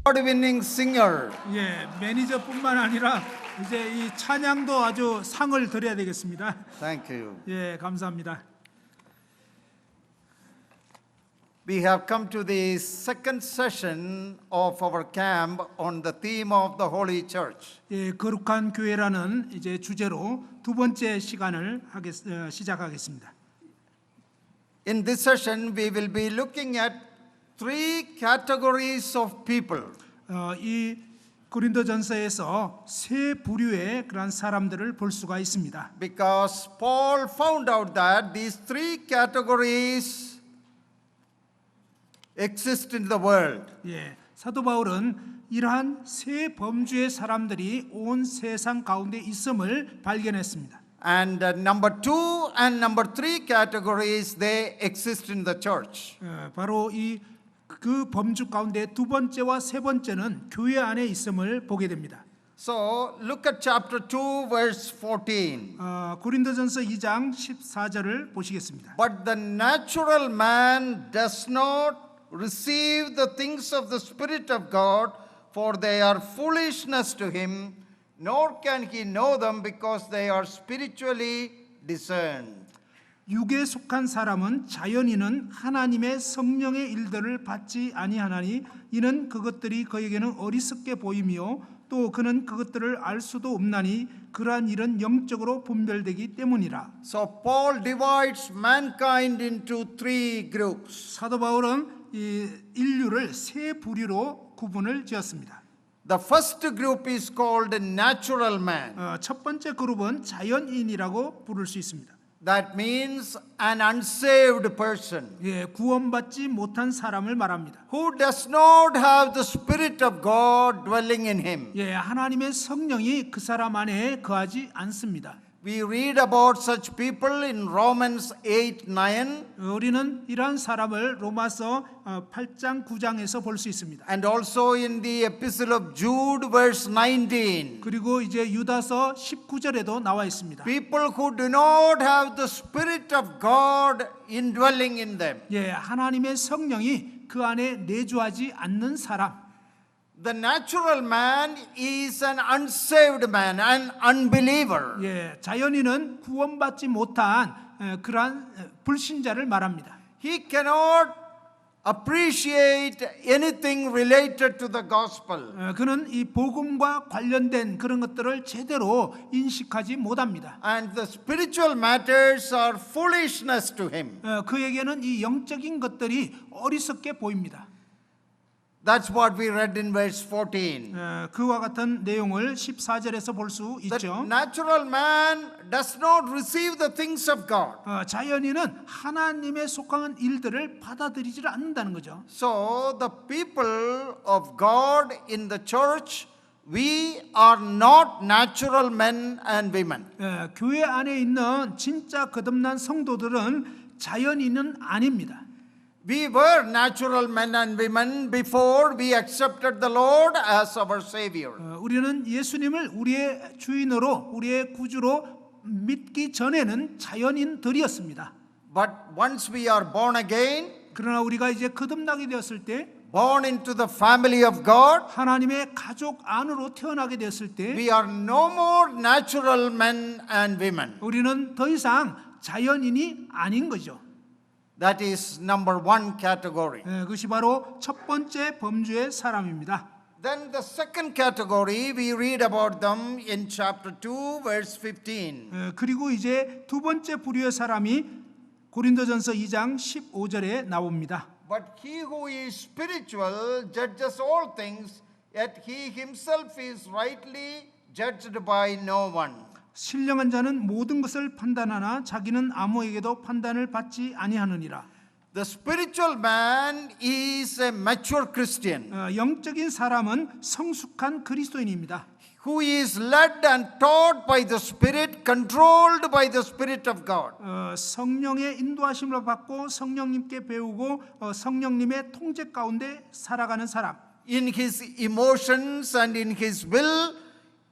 award-winning singer. 예, 매니저뿐만 아니라 이제 이 찬양도 아주 상을 드려야 되겠습니다. Thank you. 예, 감사합니다. We have come to the second session of our camp on the theme of the Holy Church. 예, 거룩한 교회라는 이제 주제로 두 번째 시간을 시작하겠습니다. In this session, we will be looking at three categories of people. 이 고린도전서에서 세 부류의 그런 사람들을 볼 수가 있습니다. Because Paul found out that these three categories exist in the world. 예, 사도 바울은 이러한 세 범주의 사람들이 온 세상 가운데 있음을 발견했습니다. And number two and number three categories, they exist in the church. 바로 그 범주 가운데 두 번째와 세 번째는 교회 안에 있음을 보게 됩니다. So look at chapter 2, verse 14. 고린도전서 2장 14절을 보시겠습니다. But the natural man does not receive the things of the Spirit of God, for they are foolishness to him, nor can he know them because they are spiritually discerned. 육에 속한 사람은 자연인은 하나님의 성령의 일들을 받지 아니하나니 이는 그것들이 그에게는 어리석게 보이며 또 그는 그것들을 알 수도 없나니 그러한 일은 영적으로 분별되기 때문이라. So Paul divides mankind into three groups. 사도 바울은 이 인류를 세 부류로 구분을 지었습니다. The first group is called natural man. 첫 번째 그룹은 자연인이라고 부를 수 있습니다. That means an unsaved person 예, 구원받지 못한 사람을 말합니다. who does not have the Spirit of God dwelling in him. 예, 하나님의 성령이 그 사람 안에 거하지 않습니다. We read about such people in Romans 8, 9 우리는 이러한 사람을 로마서 8장 9장에서 볼 수 있습니다. and also in the epistle of Jude verse 19. 그리고 이제 유다서 19절에도 나와 있습니다. People who do not have the Spirit of God indwelling in them. 예, 하나님의 성령이 그 안에 내주하지 않는 사람. The natural man is an unsaved man, an unbeliever. 예, 자연인은 구원받지 못한 그러한 불신자를 말합니다. He cannot appreciate anything related to the gospel. 그는 이 복음과 관련된 그런 것들을 제대로 인식하지 못합니다. And the spiritual matters are foolishness to him. 그에게는 이 영적인 것들이 어리석게 보입니다. That's what we read in verse 14. 그와 같은 내용을 14절에서 볼 수 The 있죠. natural man does not receive the things of God. 자연인은 하나님에 속한 일들을 받아들이지 않는다는 거죠. So the people of God in the church, we are not natural men and women. 교회 안에 있는 진짜 거듭난 성도들은 자연인은 아닙니다. We were natural men and women before we accepted the Lord as our Savior. 우리는 예수님을 우리의 주인으로 우리의 구주로 믿기 전에는 자연인들이었습니다. But once we are born again, 그러나 우리가 이제 거듭나게 되었을 때 born into the family of God, 하나님의 가족 안으로 태어나게 되었을 때 we are no more natural men and women. 우리는 더 이상 자연인이 아닌 거죠. That is number one category. 그것이 바로 첫 번째 범주의 사람입니다. Then the second category, we read about them in chapter 2, verse 15. 그리고 이제 두 번째 부류의 사람이 고린도전서 2장 15절에 나옵니다. But he who is spiritual judges all things, yet he himself is rightly judged by no one. 신령한 자는 모든 것을 판단하나 자기는 아무에게도 판단을 받지 아니하느니라. The spiritual man is a mature Christian 영적인 사람은 성숙한 그리스도인입니다. who is led and taught by the Spirit, controlled by the Spirit of God. 성령의 인도하심을 받고 성령님께 배우고 성령님의 통제 가운데 살아가는 사람. In his emotions and in his will,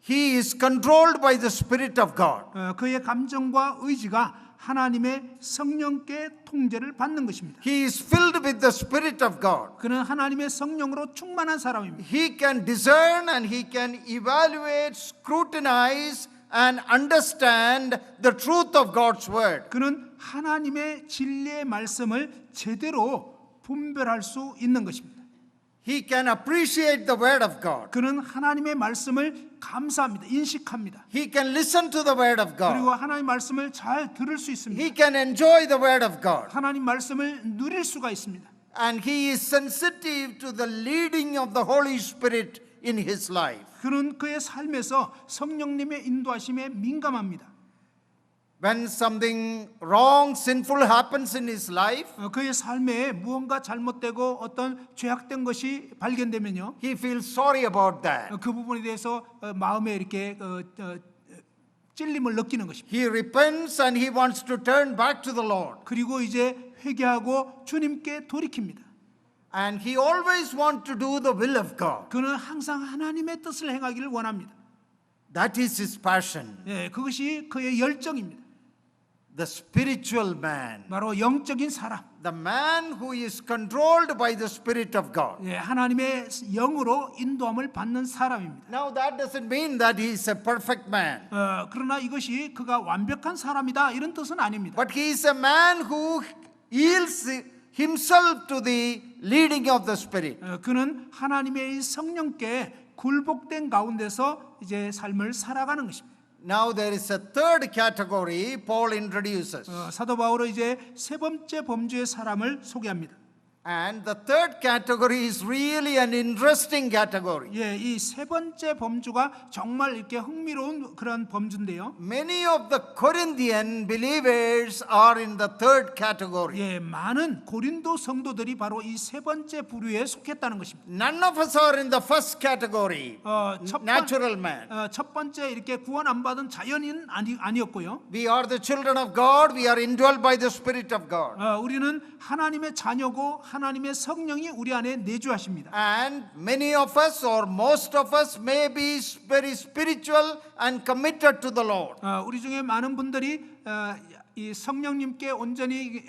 he is controlled by the Spirit of God. 그의 감정과 의지가 하나님의 성령께 통제를 받는 것입니다. He is filled with the Spirit of God. 그는 하나님의 성령으로 충만한 사람입니다. He can discern and he can evaluate, scrutinize and understand the truth of God's word. 그는 하나님의 진리의 말씀을 제대로 분별할 수 있는 것입니다. He can appreciate the word of God. 그는 하나님의 말씀을 감사합니다. 인식합니다. He can listen to the word of God. 그리고 하나님 말씀을 잘 들을 수 있습니다. He can enjoy the word of God. 하나님 말씀을 누릴 수가 있습니다. And he is sensitive to the leading of the Holy Spirit in his life. 그는 그의 삶에서 성령님의 인도하심에 민감합니다. When something wrong, sinful happens in his life, 그의 삶에 무언가 잘못되고 어떤 죄악된 것이 발견되면요, he feels sorry about that. 그 부분에 대해서 마음에 이렇게 찔림을 느끼는 것입니다. He repents and he wants to turn back to the Lord. 그리고 이제 회개하고 주님께 돌이킵니다. And he always wants to do the will of God. 그는 항상 하나님의 뜻을 행하기를 원합니다. That is his passion. 그것이 그의 열정입니다. The spiritual man, 바로 영적인 사람, the man who is controlled by the Spirit of God. 하나님의 영으로 인도함을 받는 사람입니다. Now that doesn't mean that he is a perfect man. 그러나 이것이 그가 완벽한 사람이다 이런 뜻은 아닙니다. But he is a man who yields himself to the leading of the Spirit. 그는 하나님의 성령께 굴복된 가운데서 이제 삶을 살아가는 것입니다. Now there is a third category Paul introduces. 사도 바울은 이제 세 번째 범주의 사람을 소개합니다. And the third category is really an interesting category. 이 세 번째 범주가 정말 이렇게 흥미로운 그런 범주인데요. Many of the Corinthian believers are in the third category. 많은 고린도 성도들이 바로 이 세 번째 부류에 속했다는 것입니다. None of us are in the first category, 첫, natural man. 첫 번째 이렇게 구원 안 받은 자연인 아니었고요. We are the children of God. We are indwelt by the Spirit of God. 우리는 하나님의 자녀고 하나님의 성령이 우리 안에 내주하십니다. And many of us or most of us may be very spiritual and committed to the Lord. 우리 중에 많은 분들이 이 성령님께 온전히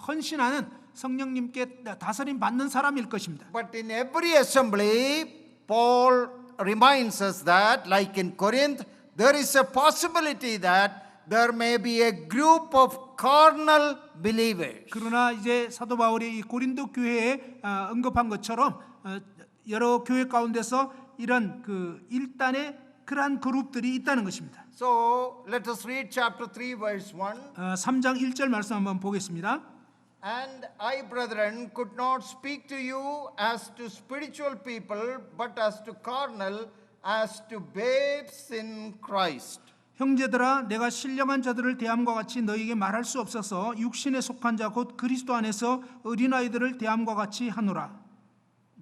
헌신하는 성령님께 다스림 받는 사람일 것입니다. But in every assembly, Paul reminds us that, like in Corinth, there is a possibility that there may be a group of carnal believers. 그러나 이제 사도 바울이 이 고린도 교회에 언급한 것처럼 여러 교회 가운데서 이런 그 일단의 그러한 그룹들이 있다는 것입니다. So let us read chapter 3 verse 1. 3장 1절 말씀 한번 보겠습니다. And I, brethren, could not speak to you as to spiritual people, but as to carnal, as to babes in Christ. 형제들아 내가 신령한 자들을 대함과 같이 너희에게 말할 수 없어서 육신에 속한 자 곧 그리스도 안에서 어린아이들을 대함과 같이 하노라.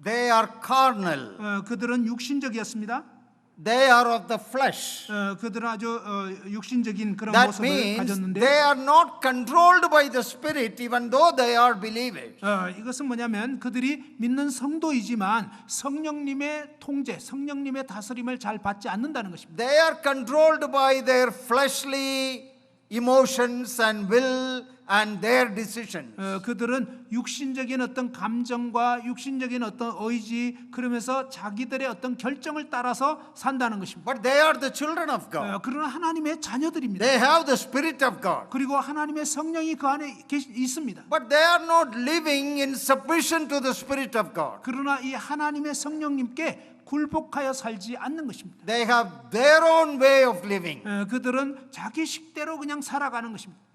They are carnal. 그들은 육신적이었습니다. They are of the flesh. 그들은 아주 육신적인 그런 That 모습을 means 가졌는데 they are not controlled by the Spirit even though they are believers. 이것은 뭐냐면 그들이 믿는 성도이지만 성령님의 통제, 성령님의 다스림을 잘 받지 않는다는 것입니다. They are controlled by their fleshly emotions and will and their decisions. 그들은 육신적인 어떤 감정과 육신적인 어떤 의지 그러면서 자기들의 어떤 결정을 따라서 산다는 것입니다. But they are the children of God. 그러나 하나님의 자녀들입니다. They have the Spirit of God. 그리고 하나님의 성령이 그 안에 있습니다. But they are not living in submission to the Spirit of God. 그러나 이 하나님의 성령님께 굴복하여 살지 않는 것입니다. They have their own way of living. 그들은 자기 식대로 그냥 살아가는 것입니다.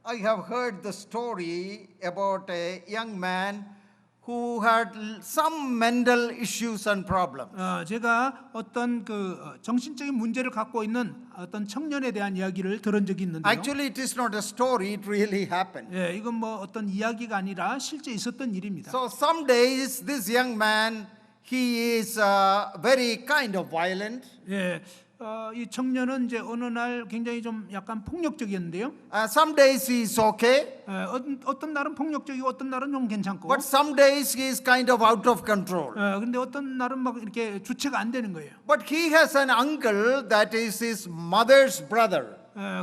I have heard the story about a young man who had some mental issues and problems. 제가 어떤 그 정신적인 문제를 갖고 있는 어떤 청년에 대한 이야기를 들은 적이 있는데요. Actually, it is not a story, it really happened. 이건 뭐 어떤 이야기가 아니라 실제 있었던 일입니다. So some days this young man, he is very kind of violent. 이 청년은 이제 어느 날 굉장히 좀 약간 폭력적이었는데요. Some days he is okay, 어떤 날은 폭력적이고 어떤 날은 좀 괜찮고. but some days he is kind of out of control. 근데 어떤 날은 막 이렇게 주체가 안 되는 거예요. But he has an uncle that is his mother's brother.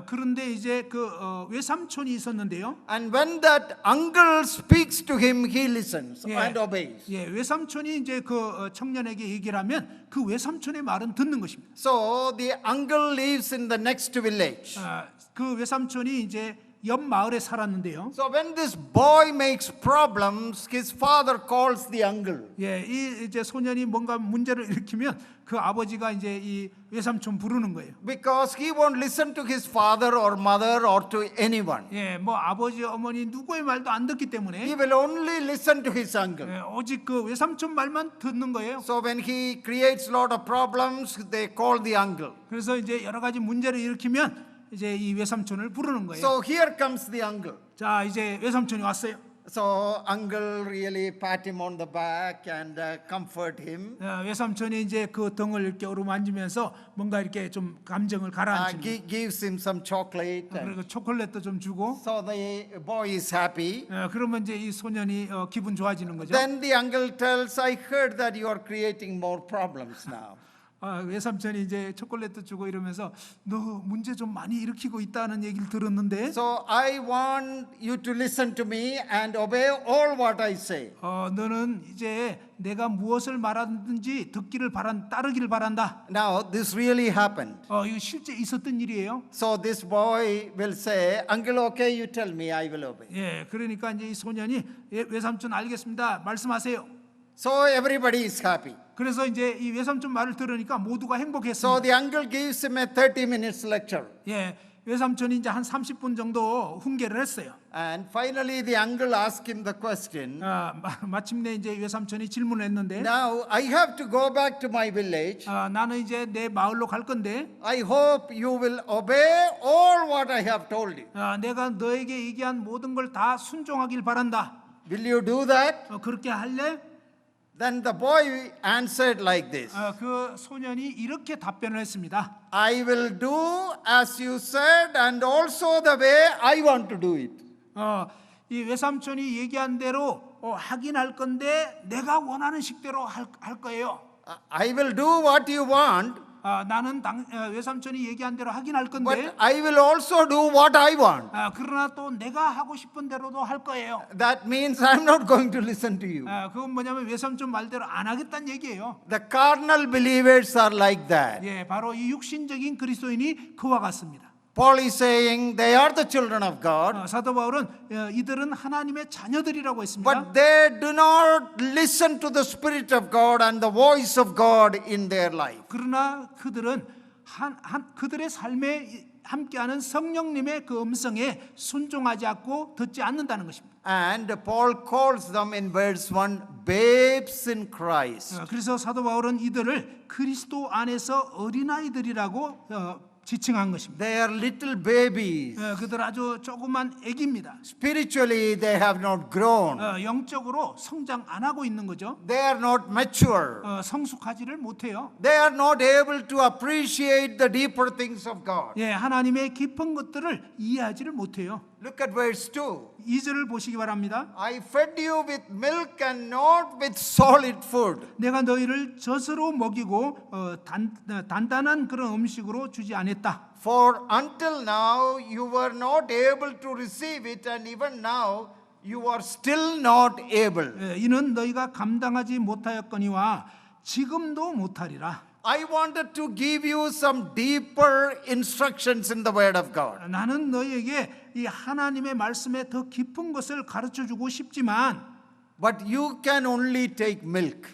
그런데 이제 그 외삼촌이 있었는데요. And when that uncle speaks to him, he listens 예. and obeys. 예, 외삼촌이 이제 그 청년에게 얘기를 하면 그 외삼촌의 말은 듣는 것입니다. So the uncle lives in the next village. 그 외삼촌이 이제 옆 마을에 살았는데요. So when this boy makes problems, his father calls the uncle. 예, 이 이제 소년이 뭔가 문제를 일으키면 그 아버지가 이제 이 외삼촌 부르는 거예요. Because he won't listen to his father or mother or to anyone. 예, 뭐 아버지, 어머니 누구의 말도 안 듣기 때문에 He will only listen to his uncle. 예, 오직 그 외삼촌 말만 듣는 거예요. So when he creates a lot of problems, they call the uncle. 그래서 이제 여러 가지 문제를 일으키면 이제 이 외삼촌을 부르는 거예요. So here comes the uncle. 자, 이제 외삼촌이 왔어요. So uncle really pat him on the back and comfort him. 외삼촌이 이제 그 등을 이렇게 어루만지면서 뭔가 이렇게 좀 감정을 가라앉힙니다. Gives him some chocolate. 그리고 초콜릿도 좀 주고. So the boy is happy. 그러면 이제 이 소년이 기분 좋아지는 거죠. Then the uncle tells, I heard that you are creating more problems now. 외삼촌이 이제 초콜릿도 주고 이러면서 너 문제 좀 많이 일으키고 있다는 얘기를 들었는데. So I want you to listen to me and obey all what I say. 너는 이제 내가 무엇을 말하든지 따르기를 바란다. Now this really happened. 이거 실제 있었던 일이에요. So this boy will say, Uncle, okay, you tell me, I will obey. 예, 그러니까 이제 이 소년이 외삼촌 알겠습니다. 말씀하세요. So everybody is happy. 그래서 이제 이 외삼촌 말을 들으니까 모두가 So 행복했습니다. the uncle gives him a 30 minutes lecture. 예, 외삼촌이 이제 한 30분 정도 훈계를 했어요. And finally the uncle asked him the question. 마침내 이제 외삼촌이 질문을 했는데, Now I have to go back to my village. 나는 이제 내 마을로 갈 건데, I hope you will obey all what I have told you. 내가 너에게 얘기한 모든 걸 다 순종하길 바란다. Will you do that? 그렇게 할래? Then the boy answered like this. 그 소년이 이렇게 답변을 했습니다. I will do as you said and also the way I want to do it. 이 외삼촌이 얘기한 대로 하긴 할 건데 내가 원하는 식대로 할 거예요. I will do what you want, 나는 외삼촌이 얘기한 대로 하긴 할 건데, but I will also do what I want. 그러나 또 내가 하고 싶은 대로도 할 거예요. That means I'm not going to listen to you. 그건 뭐냐면 외삼촌 말대로 안 하겠다는 얘기예요. The carnal believers are like that. 예, 바로 이 육신적인 그리스도인이 그와 같습니다. Paul is saying they are the children of God, 사도 바울은 이들은 하나님의 자녀들이라고 했습니다. but they do not listen to the Spirit of God and the voice of God in their life. 그러나 그들은 그들의 삶에 함께하는 성령님의 그 음성에 순종하지 않고 듣지 않는다는 것입니다. And Paul calls them in verse 1 babes in Christ. 그래서 사도 바울은 이들을 그리스도 안에서 어린아이들이라고 지칭한 것입니다. They are little babies. 그들 아주 조그만 아기입니다. Spiritually, they have not grown. 영적으로 성장 안 하고 있는 거죠. They are not mature. 성숙하지를 못해요. They are not able to appreciate the deeper things of God. 예, 하나님의 깊은 것들을 이해하지를 못해요. Look at verse 2. 2절을 보시기 바랍니다. I fed you with milk and not with solid food. 내가 너희를 젖으로 먹이고 단단한 그런 음식으로 주지 않았다. For until now you were not able to receive it, and even now you are still not able. 이는 너희가 감당하지 못하였거니와 지금도 못하리라. I wanted to give you some deeper instructions in the Word of God. 나는 너희에게 이 하나님의 말씀에 더 깊은 것을 가르쳐 주고 싶지만, But you can only take milk.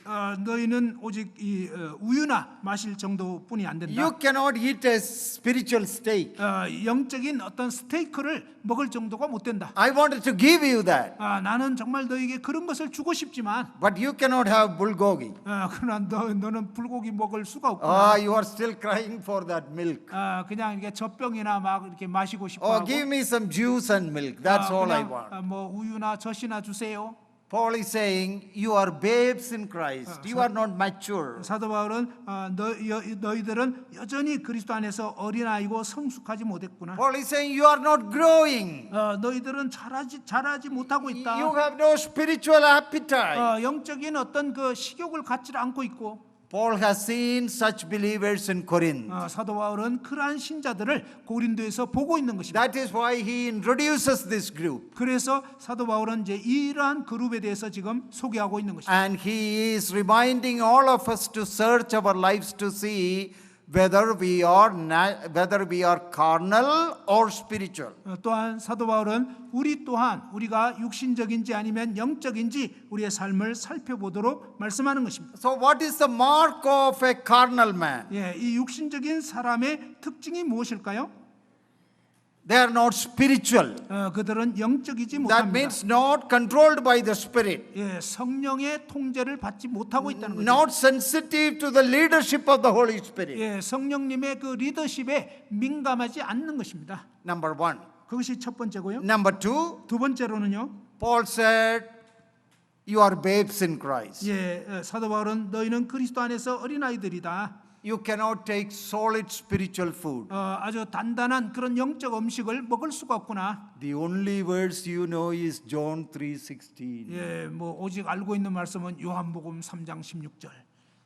너희는 오직 이 우유나 마실 정도뿐이 안 된다. You cannot eat a spiritual steak. 영적인 어떤 스테이크를 먹을 정도가 못 된다. I wanted to give you that. 나는 정말 너에게 그런 것을 주고 싶지만, But you cannot have bulgogi. 그러나 너는 불고기 먹을 수가 없구나. You are still crying for that milk. 그냥 이렇게 젖병이나 막 이렇게 마시고 싶어 하고. Give me some juice and milk. That's all I want. 뭐 우유나 젖이나 주세요. Paul is saying, you are babes in Christ. You are not mature. 사도 바울은 너희들은 여전히 그리스도 안에서 어린아이고 성숙하지 못했구나. Paul is saying, you are not growing. 너희들은 자라지 못하고 있다. You have no spiritual appetite. 영적인 어떤 그 식욕을 갖지 않고 있고. Paul has seen such believers in Corinth. 사도 바울은 그러한 신자들을 고린도에서 보고 있는 것입니다. That is why he introduces this group. 그래서 사도 바울은 이제 이러한 그룹에 대해서 지금 소개하고 있는 것입니다. And he is reminding all of us to search our lives to see whether we are carnal or spiritual. 또한 사도 바울은 우리 또한 우리가 육신적인지 아니면 영적인지 우리의 삶을 살펴보도록 말씀하는 것입니다. So what is the mark of a carnal man? 예, 이 육신적인 사람의 특징이 무엇일까요? They are not spiritual. 그들은 영적이지 That 못합니다. means not controlled by the Spirit, 예, 성령의 통제를 받지 못하고 있다는 거죠. not sensitive to the leadership of the Holy Spirit. 예, 성령님의 그 리더십에 민감하지 않는 것입니다. Number one. 그것이 첫 번째고요. Number two, 두 번째로는요. Paul said, you are babes in Christ. 예, 사도 바울은 너희는 그리스도 안에서 어린아이들이다. You cannot take solid spiritual food. 아주 단단한 그런 영적 음식을 먹을 수가 없구나. The only verse you know is John 3:16. 예, 뭐 오직 알고 있는 말씀은 요한복음 3장 16절.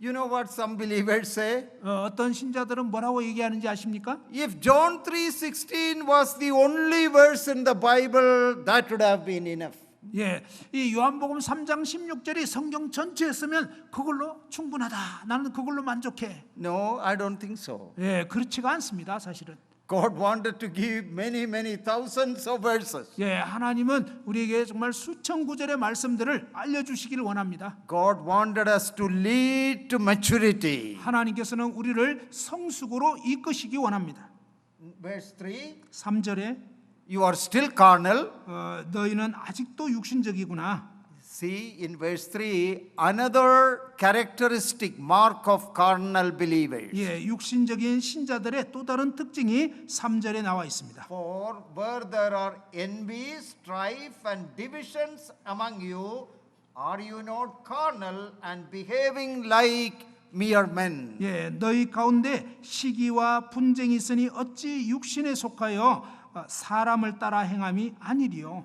You know what some believers say? 어떤 신자들은 뭐라고 얘기하는지 아십니까? If John 3:16 was the only verse in the Bible, that would have been enough. 예, 이 요한복음 3장 16절이 성경 전체에 쓰면 그걸로 충분하다. 나는 그걸로 만족해. No, I don't think so. 예, 그렇지가 않습니다, 사실은. God wanted to give many thousands of verses. 예, 하나님은 우리에게 정말 수천 구절의 말씀들을 알려주시기를 원합니다. God wanted us to lead to maturity. 하나님께서는 우리를 성숙으로 이끄시기 원합니다. Verse 3, 3절에 you are still carnal. 너희는 아직도 육신적이구나. See in verse 3, another characteristic mark of carnal believers. 예, 육신적인 신자들의 또 다른 특징이 3절에 나와 있습니다. For where there are envy, strife, and divisions among you, are you not carnal and behaving like mere men? 예, 너희 가운데 시기와 분쟁이 있으니 어찌 육신에 속하여 사람을 따라 행함이 아니리요.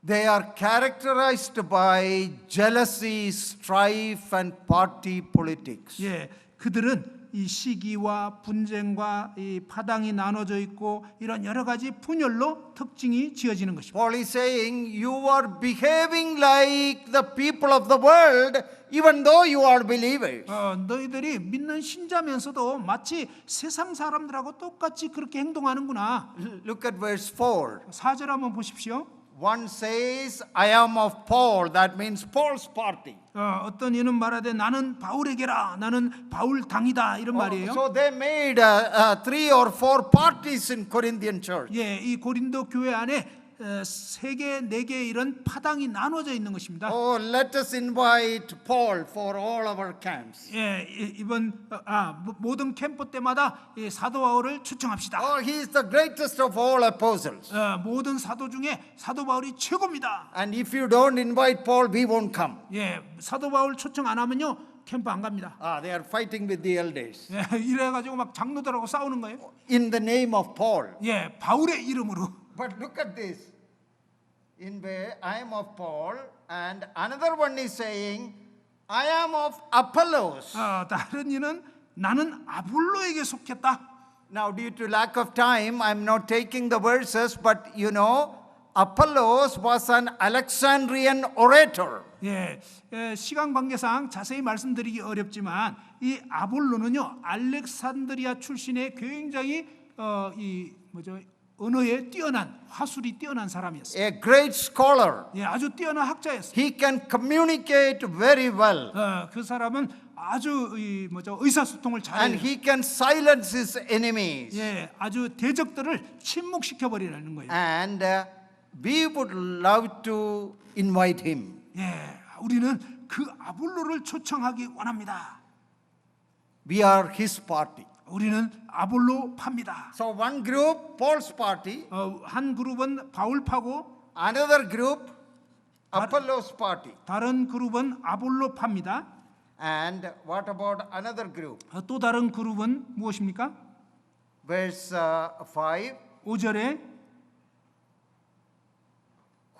They are characterized by jealousy, strife, and party politics. 예, 그들은 이 시기와 분쟁과 이 파당이 나눠져 있고 이런 여러 가지 분열로 특징이 지어지는 것입니다. Paul is saying, you are behaving like the people of the world, even though you are believers. 너희들이 믿는 신자면서도 마치 세상 사람들하고 똑같이 그렇게 행동하는구나. Look at verse 4. 4절 한번 보십시오. One says, I am of Paul. That means Paul's party. 어떤 이는 말하되 나는 바울에게라, 나는 바울 당이다 이런 말이에요. So they made 3 or 4 parties in Corinthian church. 예, 이 고린도 교회 안에 3개, 4개 이런 파당이 나눠져 있는 것입니다. Oh, let us invite Paul for all our camps. 예, 이번 모든 캠프 때마다 이 사도 바울을 초청합시다. Oh, he is the greatest of all apostles. 모든 사도 중에 사도 바울이 최고입니다. And if you don't invite Paul, we won't come. 예, 사도 바울 초청 안 하면요 캠프 안 갑니다. They are fighting with the elders. 예, 이래가지고 막 장로들하고 싸우는 거예요. In the name of Paul. 예, 바울의 이름으로. But look at this. In way, I am of Paul, and another one is saying, I am of Apollos. 다른 이는 나는 아볼로에게 속했다. Now, due to lack of time, I'm not taking the verses, but you know, Apollos was an Alexandrian orator. 예, 시간 관계상 자세히 말씀드리기 어렵지만 이 아볼로는요 알렉산드리아 출신의 굉장히 언어에 뛰어난 화술이 뛰어난 사람이었어요. A great scholar. 예, 아주 뛰어난 학자였어요. He can communicate very well. 그 사람은 아주 의사소통을 And 잘해요. he can silence his enemies. 예, 아주 대적들을 침묵시켜 버리는 거예요. And we would love to invite him. 예, 우리는 그 아볼로를 초청하기 원합니다. We are his party. 우리는 아볼로파입니다. So one group, Paul's party. 한 그룹은 바울파고 Another group, Apollos party. 다른 그룹은 아볼로파입니다. And what about another group? 또 다른 그룹은 무엇입니까? Verse 5. 5절에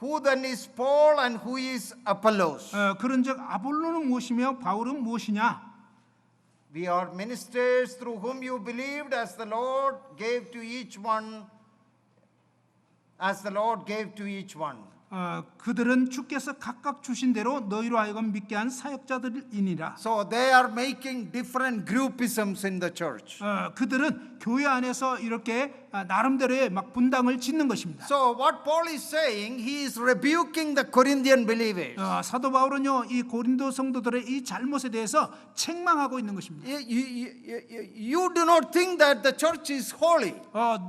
Who then is Paul and who is Apollos? 그런즉 아볼로는 무엇이며 바울은 무엇이냐? We are ministers through whom you believed, as the Lord gave to each one, as the Lord gave to each one. 그들은 주께서 각각 주신 대로 너희로 하여금 믿게 한 사역자들이니라. So they are making different groupisms in the church. 그들은 교회 안에서 이렇게 나름대로의 막 분당을 짓는 것입니다. So what Paul is saying, he is rebuking the Corinthian believers. 사도 바울은요 이 고린도 성도들의 이 잘못에 대해서 책망하고 있는 것입니다. You do not think that the church is holy.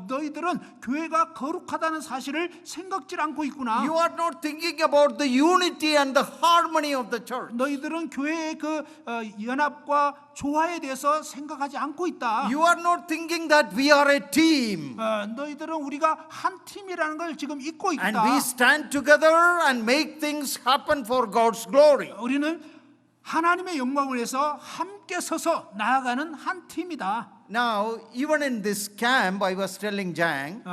너희들은 교회가 거룩하다는 사실을 생각질 않고 있구나. You are not thinking about the unity and the harmony of the church. 너희들은 교회의 그 연합과 조화에 대해서 생각하지 않고 있다. You are not thinking that we are a team. 너희들은 우리가 한 팀이라는 걸 지금 잊고 있다. And we stand together and make things happen for God's glory. 우리는 하나님의 영광을 위해서 함께 서서 나아가는 한 팀이다. Now, even in this camp, I was telling Jang,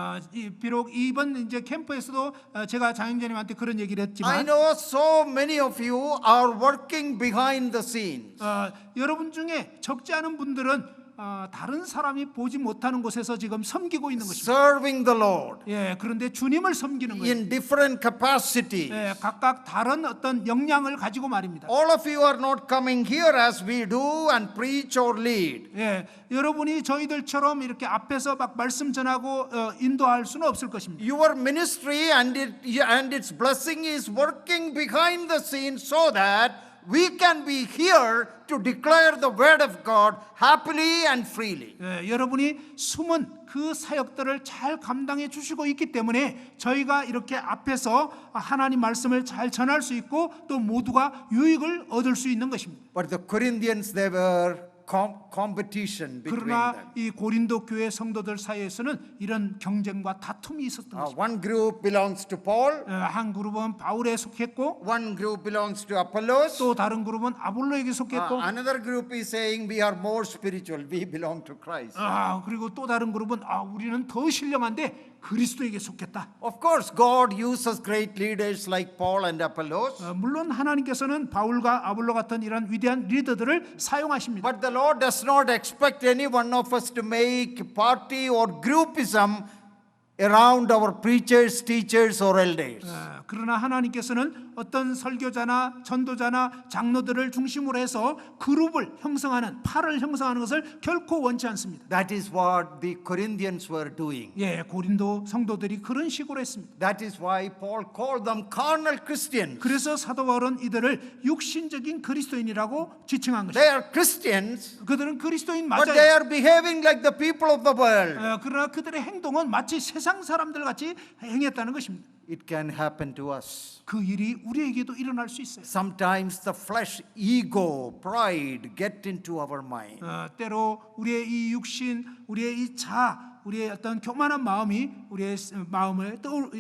비록 이번 이제 캠프에서도 제가 장영재님한테 그런 얘기를 I 했지만, know so many of you are working behind the scenes. 여러분 중에 적지 않은 분들은 다른 사람이 보지 못하는 곳에서 지금 섬기고 있는 것입니다. Serving the Lord 예, 그런데 주님을 섬기는 거예요. in different capacities. 예, 각각 다른 어떤 역량을 가지고 말입니다. All of you are not coming here as we do and preach or lead. 예, 여러분이 저희들처럼 이렇게 앞에서 막 말씀 전하고 인도할 수는 없을 것입니다. Your ministry and its blessing is working behind the scenes so that we can be here to declare the word of God happily and freely. 예, 여러분이 숨은 그 사역들을 잘 감당해 주시고 있기 때문에 저희가 이렇게 앞에서 하나님 말씀을 잘 전할 수 있고 또 모두가 유익을 얻을 수 있는 것입니다. But the Corinthians, they were competition between 그러나 them. 이 고린도 교회 성도들 사이에서는 이런 경쟁과 다툼이 있었던 것입니다. One group belongs to Paul, 한 그룹은 바울에 속했고 one group belongs to Apollos, 또 다른 그룹은 아볼로에게 속했고 another group is saying we are more spiritual, we belong to Christ. 그리고 또 다른 그룹은 우리는 더 신령한데 그리스도에게 속했다. Of course, God uses great leaders like Paul and Apollos, 물론 하나님께서는 바울과 아볼로 같은 이런 위대한 리더들을 사용하십니다. but the Lord does not expect any one of us to make party or groupism around our preachers, teachers, or elders. 그러나 하나님께서는 어떤 설교자나 전도자나 장로들을 중심으로 해서 그룹을 형성하는 파를 형성하는 것을 결코 원치 않습니다. That is what the Corinthians were doing. 예, 고린도 성도들이 그런 식으로 했습니다. That is why Paul called them carnal Christians. 그래서 사도 바울은 이들을 육신적인 그리스도인이라고 지칭한 They 것입니다. are Christians, 그들은 그리스도인 but they 맞아요. are behaving like the people of the world. 그러나 그들의 행동은 마치 세상 사람들 같이 행했다는 것입니다. It can happen to us. 그 일이 우리에게도 일어날 수 있어요. Sometimes the flesh, ego, pride get into our mind. 때로 우리의 이 육신, 우리의 이 자아, 우리의 어떤 교만한 마음이 우리의 마음에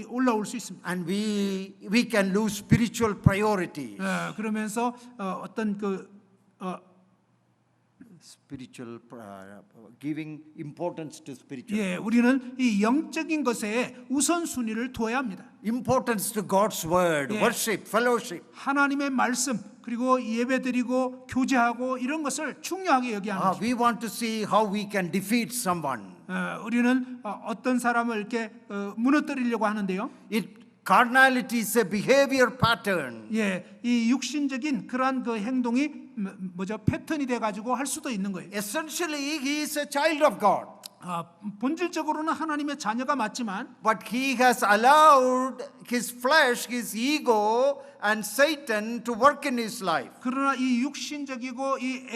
올라올 수 있습니다. And we can lose spiritual priority. 그러면서 어떤 Spiritual, giving importance to spiritual. 예, 우리는 이 영적인 것에 우선순위를 두어야 합니다. Importance to God's word, Yeah. worship, fellowship. 하나님의 말씀 그리고 예배드리고 교제하고 이런 것을 중요하게 여겨야 합니다. We want to see how we can defeat someone. 우리는 어떤 사람을 이렇게 무너뜨리려고 하는데요. Carnality is a behavior pattern. 예, 이 육신적인 그러한 그 행동이 패턴이 돼 가지고 할 수도 있는 거예요. Essentially, he is a child of God. 본질적으로는 하나님의 자녀가 맞지만 But he has allowed his flesh, his ego, and Satan to work in his life. 그러나 이 육신적이고 이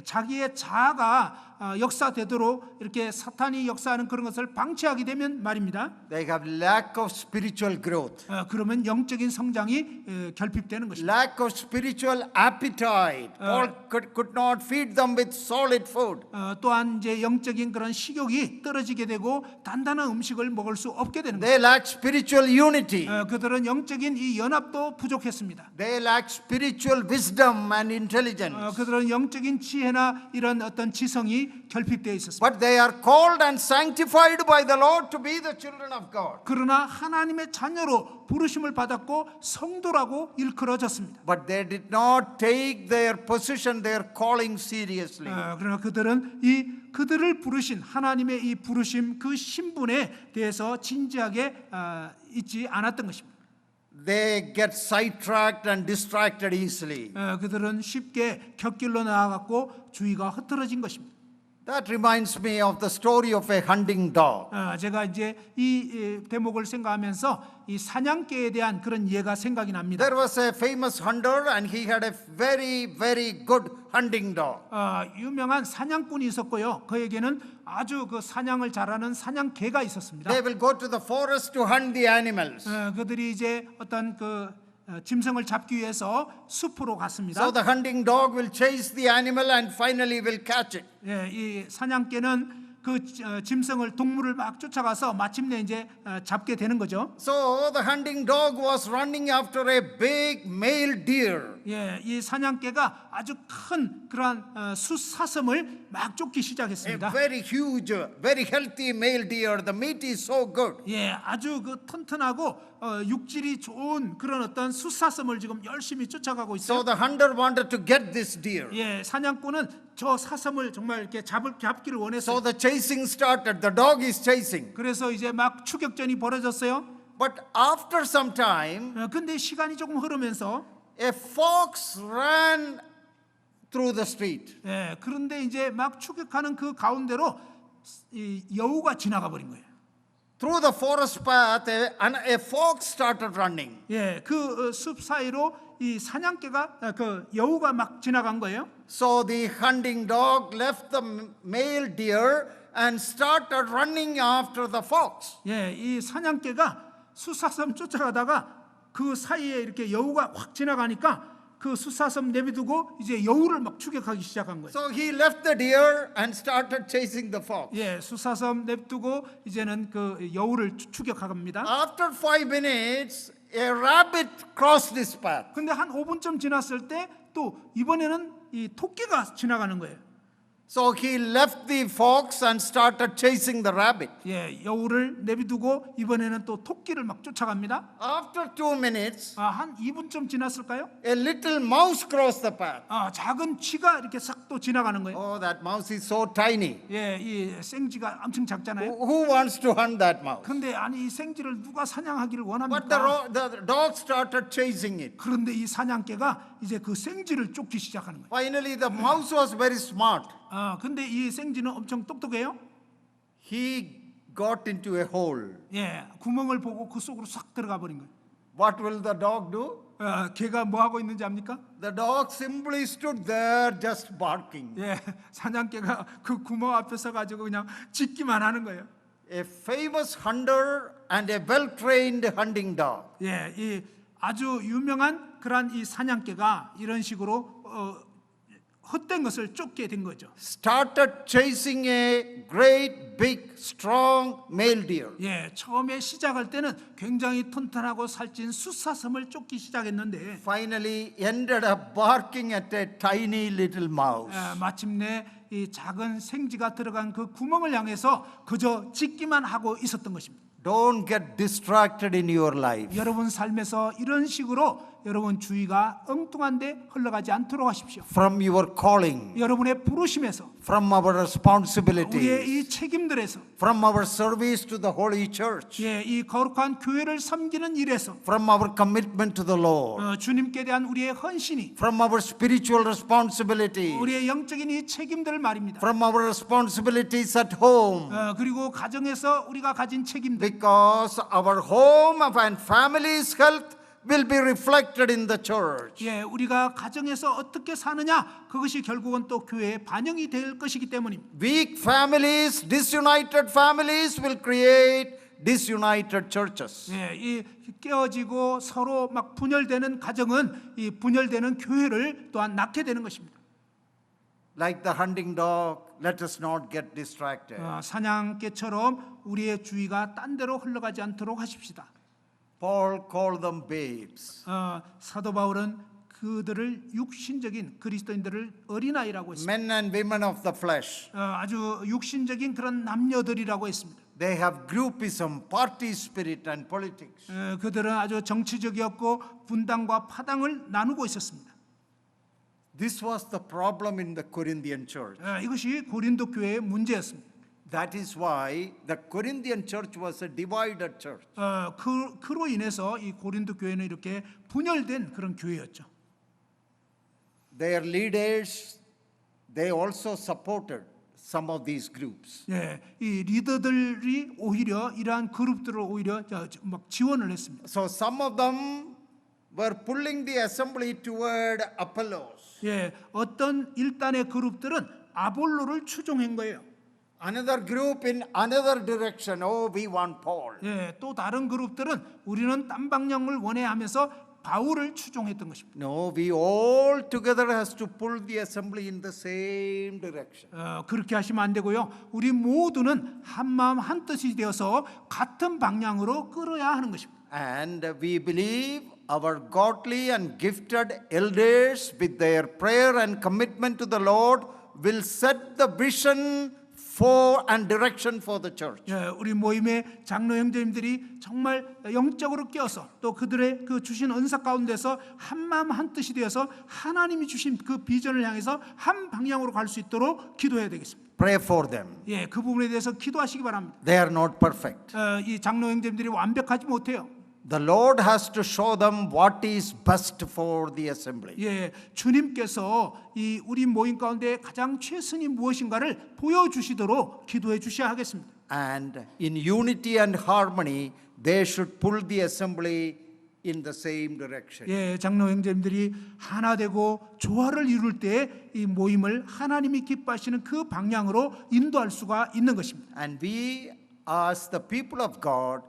자기의 자아가 역사되도록 이렇게 사탄이 역사하는 그런 것을 방치하게 되면 말입니다. They have lack of spiritual growth, 그러면 영적인 성장이 결핍되는 것입니다. lack of spiritual appetite. Paul could not feed them with solid food. 또한 이제 영적인 그런 식욕이 떨어지게 되고 단단한 음식을 먹을 수 없게 되는 They lack spiritual unity. 거예요. 그들은 영적인 이 연합도 부족했습니다. They lack spiritual wisdom and intelligence. 그들은 영적인 지혜나 이런 어떤 지성이 결핍되어 있었습니다. But they are called and sanctified by the Lord to be the children of God. 그러나 하나님의 자녀로 부르심을 받았고 성도라고 일컬어졌습니다. 왔습니다. But they did not take their position, their calling seriously. 그러나 그들은 그들을 부르신 하나님의 이 부르심 그 신분에 대해서 진지하게 있지 않았던 것입니다. They get sidetracked and distracted easily. 그들은 쉽게 곁길로 나아갔고 주의가 흐트러진 것입니다. That reminds me of the story of a hunting dog. 제가 이제 이 대목을 생각하면서 이 사냥개에 대한 그런 예가 생각이 납니다. There was a famous hunter and he had a very, very good hunting dog. 유명한 사냥꾼이 있었고요. 그에게는 아주 그 사냥을 잘하는 사냥개가 있었습니다. They will go to the forest to hunt the animals. 그들이 이제 어떤 그 짐승을 잡기 위해서 숲으로 갔습니다. So the hunting dog will chase the animal and finally will catch it. 이 사냥개는 그 짐승을 동물을 막 쫓아가서 마침내 이제 잡게 되는 거죠. So the hunting dog was running after a big male deer. 이 사냥개가 아주 큰 그러한 숫사슴을 막 쫓기 A 시작했습니다. very huge, very healthy male deer. The meat is so good. 아주 그 튼튼하고 육질이 좋은 그런 어떤 숫사슴을 지금 열심히 쫓아가고 있어요. So the hunter wanted to get this deer. 사냥꾼은 저 사슴을 정말 이렇게 잡기를 원했어요. So the chasing started. The dog is chasing. 그래서 이제 막 추격전이 벌어졌어요. But after some time, 근데 시간이 조금 흐르면서 a fox ran through the street. 그런데 이제 막 추격하는 그 가운데로 이 여우가 지나가 버린 거예요. Through the forest path, a fox started running. 그 숲 사이로 이 사냥개가 그 여우가 막 지나간 거예요. So the hunting dog left the male deer and started running after the fox. 이 사냥개가 숫사슴 쫓아가다가 그 사이에 이렇게 여우가 확 지나가니까 그 숫사슴 내비두고 이제 여우를 막 추격하기 시작한 거예요. So he left the deer and started chasing the fox. 숫사슴 내비두고 이제는 그 여우를 추격합니다. After 5 minutes, a rabbit crossed this path. 근데 한 5분쯤 지났을 때 또 이번에는 이 토끼가 지나가는 거예요. So he left the fox and started chasing the rabbit. 여우를 내비두고 이번에는 또 토끼를 막 쫓아갑니다. After 2 minutes, 한 2분쯤 지났을까요? a little mouse crossed the path. 작은 쥐가 이렇게 싹 또 지나가는 거예요. Oh, that mouse is so tiny. 이 생쥐가 엄청 작잖아요. Who wants to hunt that mouse? 근데 아니 이 생쥐를 누가 사냥하기를 But 원합니까? the dog started chasing it. 그런데 이 사냥개가 이제 그 생쥐를 쫓기 시작하는 거예요. Finally, the mouse was very smart. 근데 이 생쥐는 엄청 똑똑해요. He got into a hole. 구멍을 보고 그 속으로 싹 들어가 버린 거예요. What will the dog do? 개가 뭐 하고 있는지 압니까? The dog simply stood there just barking. 사냥개가 그 구멍 앞에 서 가지고 그냥 짖기만 하는 거예요. A famous hunter and a well-trained hunting dog. 이 아주 유명한 그러한 이 사냥개가 이런 식으로 헛된 것을 쫓게 된 거죠. Started chasing a great, big, strong male deer. 처음에 시작할 때는 굉장히 튼튼하고 살찐 숫사슴을 쫓기 시작했는데 Finally ended up barking at a tiny little mouse. 마침내 이 작은 생쥐가 들어간 그 구멍을 향해서 그저 짖기만 하고 있었던 것입니다. Don't get distracted in your life. 여러분 삶에서 이런 식으로 여러분 주의가 엉뚱한데 흘러가지 않도록 하십시오. From your calling, 여러분의 부르심에서, from our 우리의 responsibilities, 이 책임들에서, from our service to the Holy Church, 이 거룩한 교회를 섬기는 일에서, from our commitment to the Lord, 주님께 대한 우리의 헌신이, from our spiritual responsibilities, 우리의 영적인 이 책임들 말입니다. from our responsibilities at home. 그리고 가정에서 우리가 가진 책임들, Because our home and family's health will be reflected in the church. 우리가 가정에서 어떻게 사느냐 그것이 결국은 또 교회에 반영이 될 것이기 때문입니다. Weak families, disunited families will create disunited churches. 이 깨어지고 서로 막 분열되는 가정은 이 분열되는 교회를 또한 낳게 되는 것입니다. Like the hunting dog, let us not get distracted. 사냥개처럼 우리의 주의가 딴 데로 흘러가지 않도록 하십시다. Paul called them babes. 사도 바울은 그들을 육신적인 그리스도인들을 어린아이라고 했습니다. Men and women of the flesh. 아주 육신적인 그런 남녀들이라고 했습니다. They have groupism, party spirit, and politics. 그들은 아주 정치적이었고 분당과 파당을 나누고 있었습니다. This was the problem in the Corinthian church. 이것이 고린도 교회의 문제였습니다. That is why the Corinthian church was a divided church. 그로 인해서 이 고린도 교회는 이렇게 분열된 그런 교회였죠. Their leaders, they also supported some of these groups. 예, 이 리더들이 오히려 이러한 그룹들을 오히려 막 지원을 했습니다. So some of them were pulling the assembly toward Apollos. 예, 어떤 일단의 그룹들은 아볼로를 추종한 거예요. Another group in another direction. Oh, we want Paul. 예, 또 다른 그룹들은 우리는 딴 방향을 원해 하면서 바울을 추종했던 것입니다. No, we all together has to pull the assembly in the same direction. 그렇게 하시면 안 되고요. 우리 모두는 한 마음 한 뜻이 되어서 같은 방향으로 끌어야 하는 것입니다. And we believe our godly and gifted elders with their prayer and commitment to the Lord will set the vision for and direction for the church. 예, 우리 모임의 장로 형제님들이 정말 영적으로 깨어서 또 그들의 그 주신 은사 가운데서 한 마음 한 뜻이 되어서 하나님이 주신 그 비전을 향해서 한 방향으로 갈 수 있도록 기도해야 되겠습니다. Pray for them. 예, 그 부분에 대해서 기도하시기 바랍니다. They are not perfect. 이 장로 형제님들이 완벽하지 못해요. The Lord has to show them what is best for the assembly. 예, 주님께서 이 우리 모임 가운데 가장 최선이 무엇인가를 보여주시도록 기도해 주셔야 하겠습니다. And in unity and harmony, they should pull the assembly in the same direction. 예, 장로 형제님들이 하나 되고 조화를 이룰 때 이 모임을 하나님이 기뻐하시는 그 방향으로 인도할 수가 있는 것입니다. And we, as the people of God,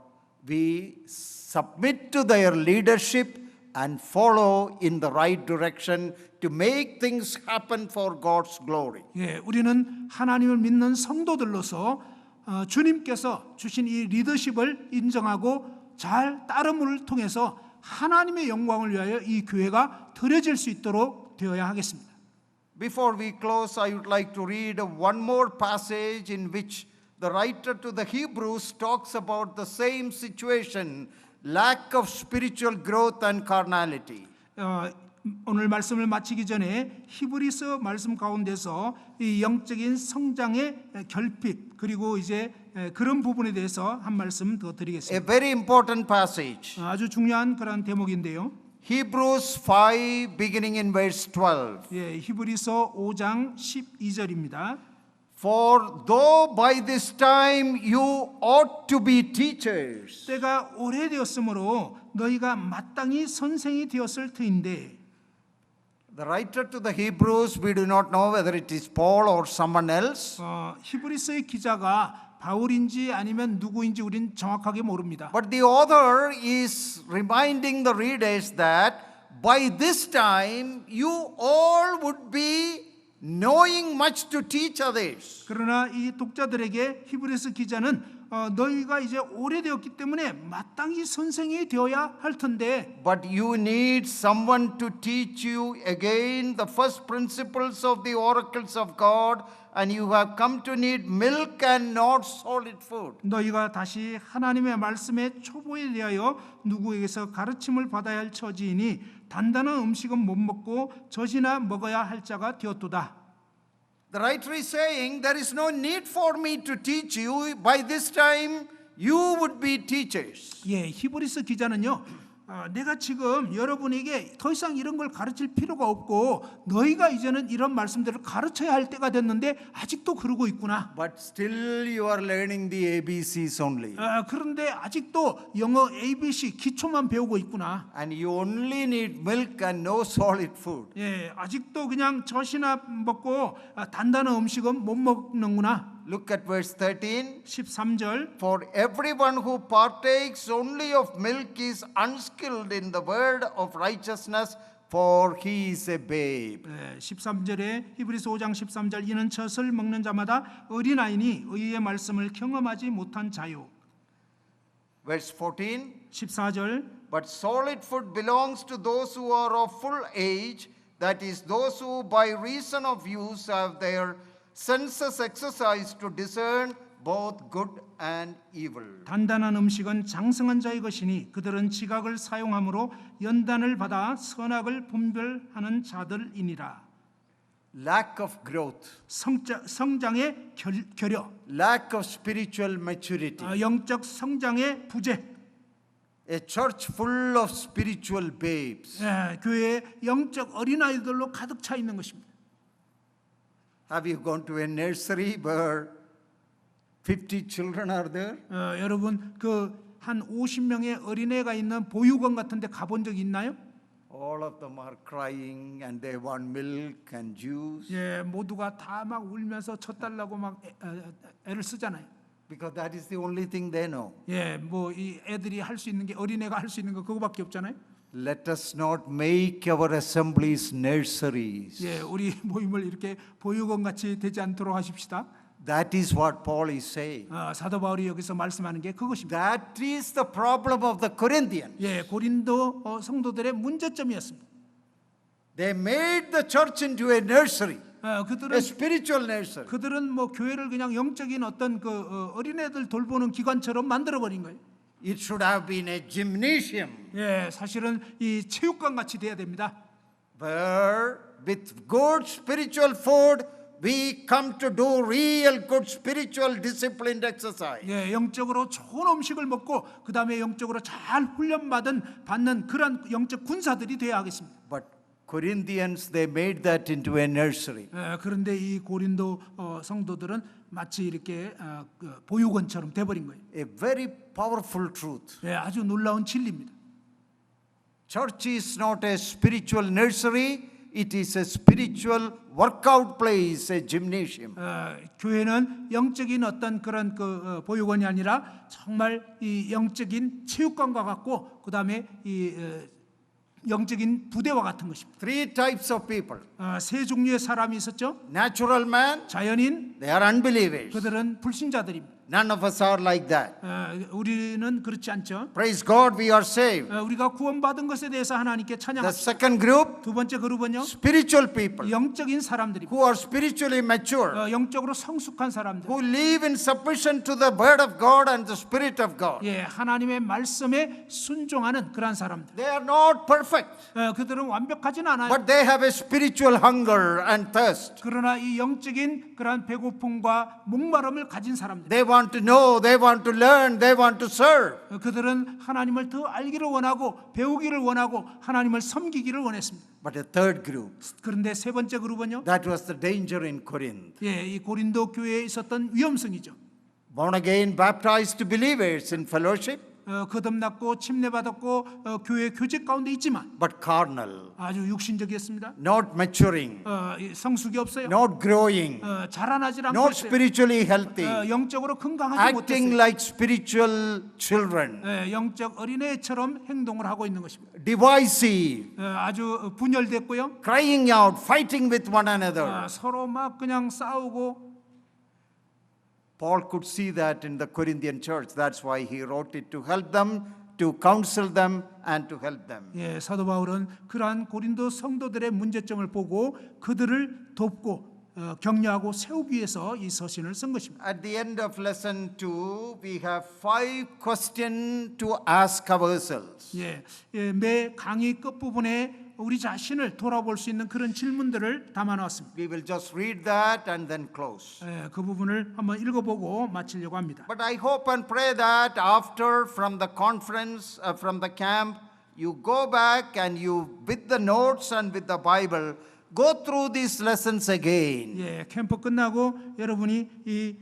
we submit to their leadership and follow in the right direction to make things happen for God's glory. 예, 우리는 하나님을 믿는 성도들로서 주님께서 주신 이 리더십을 인정하고 잘 따름을 통해서 하나님의 영광을 위하여 이 교회가 드려질 수 있도록 되어야 하겠습니다. Before we close, I would like to read one more passage in which the writer to the Hebrews talks about the same situation, lack of spiritual growth and carnality. 오늘 말씀을 마치기 전에 히브리서 말씀 가운데서 이 영적인 성장의 결핍 그리고 이제 그런 부분에 대해서 한 말씀 더 A 드리겠습니다. very important passage. 아주 중요한 그런 대목인데요. Hebrews 5 beginning in verse 12. 예, 히브리서 5장 12절입니다. For though by this time you ought to be teachers. 때가 오래되었으므로 너희가 마땅히 선생이 되었을 터인데. The writer to the Hebrews, we do not know whether it is Paul or someone else. 히브리서의 기자가 바울인지 아니면 누구인지 우린 정확하게 모릅니다. But the author is reminding the readers that by this time you all would be knowing much to teach others. 그러나 이 독자들에게 히브리서 기자는 너희가 이제 오래되었기 때문에 마땅히 선생이 되어야 할 텐데 But you need someone to teach you again the first principles of the oracles of God, and you have come to need milk and not solid food. 너희가 다시 하나님의 말씀의 초보에 대하여 누구에게서 가르침을 받아야 할 처지이니 단단한 음식은 못 먹고 젖이나 먹어야 할 자가 되었도다. The writer is saying there is no need for me to teach you. By this time you would be teachers. 예, 히브리서 기자는요. 내가 지금 여러분에게 더 이상 이런 걸 가르칠 필요가 없고 너희가 이제는 이런 말씀들을 가르쳐야 할 때가 됐는데 아직도 그러고 있구나. But still you are learning the ABCs only. 그런데 아직도 영어 ABC 기초만 배우고 있구나. And you only need milk and no solid food. 예, 아직도 그냥 젖이나 먹고 단단한 음식은 못 먹는구나. Look at verse 13. 13절. For everyone who partakes only of milk is unskilled in the word of righteousness, for he is a babe. 13절에 히브리서 5장 13절 이는 젖을 먹는 자마다 어린아이니 의의 말씀을 경험하지 못한 자요. Verse 14. 14절 But solid food belongs to those who are of full age, that is, those who by reason of use have their senses exercised to discern both good and evil. 단단한 음식은 장성한 자의 것이니 그들은 지각을 사용함으로 연단을 받아 선악을 분별하는 자들이니라. Lack of growth, 성장의 결여, lack of spiritual maturity. 영적 성장의 부재. A church full of spiritual babes. 교회에 영적 어린아이들로 가득 차 있는 것입니다. Have you gone to a nursery where 50 children are there? 여러분 그 한 50명의 어린애가 있는 보육원 같은 데 가본 적 있나요? All of them are crying and they want milk and juice 예, 모두가 다 막 울면서 젖달라고 막 애를 쓰잖아요. because that is the only thing they know. 예, 뭐 이 애들이 할 수 있는 게 어린애가 할 수 있는 거 그거밖에 없잖아요. Let us not make our assemblies nurseries. 예, 우리 모임을 이렇게 보육원 같이 되지 않도록 하십시다. That is what Paul is saying. 사도 바울이 여기서 말씀하는 게 그것입니다. That is the problem of the Corinthians. 예, 고린도 성도들의 문제점이었습니다. They made the church into a nursery, 그들은 a spiritual nursery. 그들은 뭐 교회를 그냥 영적인 어떤 그 어린애들 돌보는 기관처럼 만들어 버린 거예요. It should have been a gymnasium 예, 사실은 이 체육관 같이 돼야 됩니다. where with good spiritual food we come to do real good spiritual disciplined exercise. 예, 영적으로 좋은 음식을 먹고 그 다음에 영적으로 잘 받는 그런 영적 군사들이 되어야 하겠습니다. But Corinthians, they made that into a nursery. 그런데 이 고린도 성도들은 마치 이렇게 보육원처럼 돼버린 거예요. A very powerful truth. 예, 아주 놀라운 진리입니다. Church is not a spiritual nursery, it is a spiritual workout place, a gymnasium. 교회는 영적인 어떤 그런 보육원이 아니라 정말 이 영적인 체육관과 같고 그 다음에 이 영적인 부대와 같은 것입니다. Three types of people. 세 종류의 사람이 있었죠. Natural man, 자연인, they are unbelievers. 그들은 불신자들입니다. None of us are like that. 우리는 그렇지 않죠. Praise God, we are saved. 우리가 구원받은 것에 대해서 하나님께 The 찬양합니다. second group, 두 번째 그룹은요, spiritual people 영적인 사람들입니다. who are spiritually mature, 영적으로 성숙한 사람들. who live in submission to the word of God and the spirit of God. 예, 하나님의 말씀에 순종하는 그러한 사람들. They are not perfect, 그들은 완벽하진 않아요. but they have a spiritual hunger and thirst. 그러나 이 영적인 그러한 배고픔과 목마름을 가진 사람들. They want to know, they want to learn, they want to serve. 그들은 하나님을 더 알기를 원하고 배우기를 원하고 하나님을 섬기기를 원했습니다. But a third group, 그런데 세 번째 그룹은요, that was the danger in Corinth. 예, 이 고린도 교회에 있었던 위험성이죠. Born again, baptized believers in fellowship, 거듭났고 침례받았고 교회 교제 가운데 있지만 but carnal, 아주 육신적이었습니다. not maturing, 성숙이 없어요. not growing, 자라나지 않고 not 있어요. spiritually healthy, 영적으로 건강하지 acting 못했어요. like spiritual children, 영적 어린애처럼 행동을 하고 있는 것입니다. divisive, 아주 분열됐고요. crying out, fighting with one another. 서로 막 그냥 싸우고. Paul could see that in the Corinthian church. That's why he wrote it to help them, to counsel them, and to help them. 예, 사도 바울은 그러한 고린도 성도들의 문제점을 보고 그들을 돕고 격려하고 세우기 위해서 이 서신을 쓴 것입니다. At the end of lesson 2, we have 5 questions to ask ourselves. 예, 매 강의 끝부분에 우리 자신을 돌아볼 수 있는 그런 질문들을 담아놨습니다. We will just read that and then close. 그 부분을 한번 읽어보고 마치려고 합니다. But I hope and pray that after from the conference, from the camp, you go back and you, with the notes and with the Bible, go through these lessons again. 예, 캠프 끝나고 여러분이 이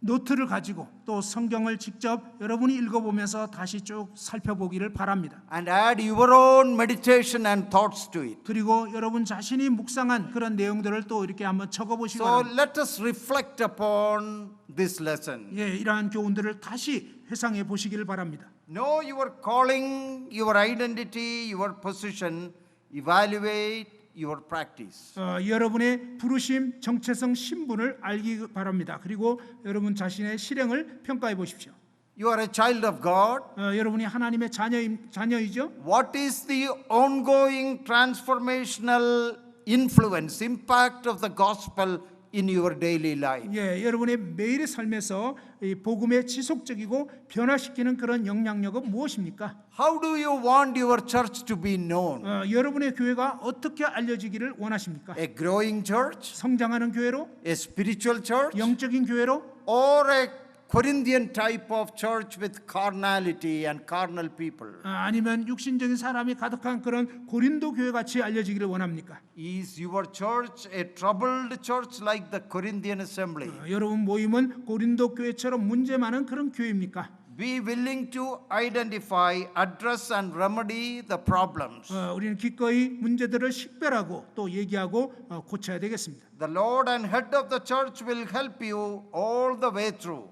노트를 가지고 또 성경을 직접 여러분이 읽어보면서 다시 쭉 살펴보기를 바랍니다. And add your own meditation and thoughts to it. 그리고 여러분 자신이 묵상한 그런 내용들을 또 이렇게 한번 적어보시기 So 바랍니다. let us reflect upon this lesson. 예, 이러한 교훈들을 다시 회상해 보시기를 바랍니다. Know your calling, your identity, your position. Evaluate your practice. 여러분의 부르심, 정체성, 신분을 알기 바랍니다. 그리고 여러분 자신의 실행을 평가해 보십시오. You are a child of God. 여러분이 하나님의 자녀이죠. What is the ongoing transformational influence, impact of the gospel in your daily life? 예, 여러분의 매일의 삶에서 이 복음의 지속적이고 변화시키는 그런 영향력은 무엇입니까? How do you want your church to be known? 여러분의 교회가 어떻게 알려지기를 원하십니까? A growing church? 성장하는 교회로, A spiritual church? 영적인 교회로, Or a Corinthian type of church with carnality and carnal people? 아니면 육신적인 사람이 가득한 그런 고린도 교회 같이 알려지기를 원합니까? Is your church a troubled church like the Corinthian assembly? 여러분 모임은 고린도 교회처럼 문제 많은 그런 교회입니까? Be willing to identify, address and remedy the problems. 우리는 기꺼이 문제들을 식별하고 또 얘기하고 고쳐야 되겠습니다. The Lord and head of the church will help you all the way through.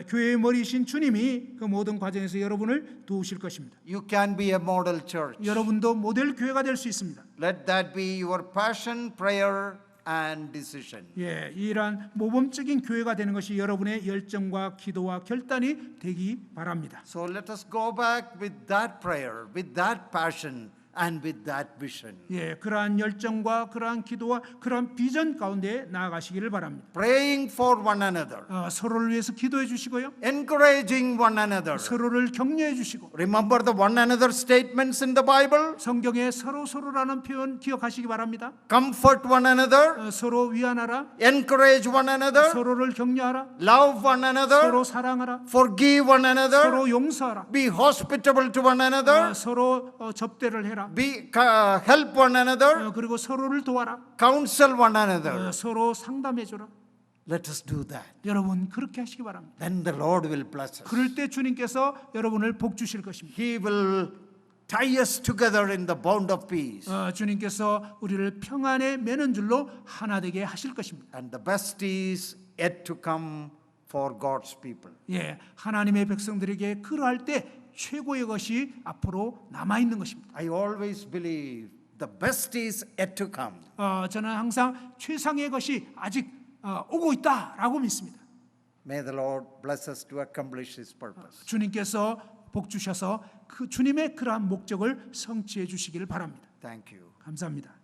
교회의 머리이신 주님이 그 모든 과정에서 여러분을 도우실 것입니다. You can be a model church. 여러분도 모델 교회가 될 수 있습니다. Let that be your passion, prayer and decision. 예, 이러한 모범적인 교회가 되는 것이 여러분의 열정과 기도와 결단이 되기 바랍니다. So let us go back with that prayer, with that passion and with that vision. 예, 그러한 열정과 그러한 기도와 그러한 비전 가운데 나아가시기를 바랍니다. Praying for one another, 서로를 위해서 기도해 주시고요. encouraging one another. 서로를 격려해 주시고 Remember the one another statements in the Bible? 성경에 서로라는 표현 기억하시기 바랍니다. Comfort one another, 서로 위안하라. encourage one another, 서로를 격려하라. love one another, 서로 사랑하라. forgive one another, 서로 용서하라. be hospitable to one another, 서로 접대를 해라. help one another, 그리고 서로를 도와라. counsel one another. 서로 상담해 줘라. Let us do that. 여러분 그렇게 하시기 바랍니다. Then the Lord will bless us. 그럴 때 주님께서 여러분을 복 주실 것입니다. He will tie us together in the bond of peace. 주님께서 우리를 평안에 매는 줄로 하나 되게 하실 것입니다. And the best is yet to come for God's people. 예, 하나님의 백성들에게 그러할 때 최고의 것이 앞으로 남아 있는 것입니다. I always believe the best is yet to come. 저는 항상 최상의 것이 아직 오고 있다라고 믿습니다. May the Lord bless us to accomplish His purpose. 주님께서 복 주셔서 그 주님의 그러한 목적을 성취해 주시기를 바랍니다. Thank you. 감사합니다.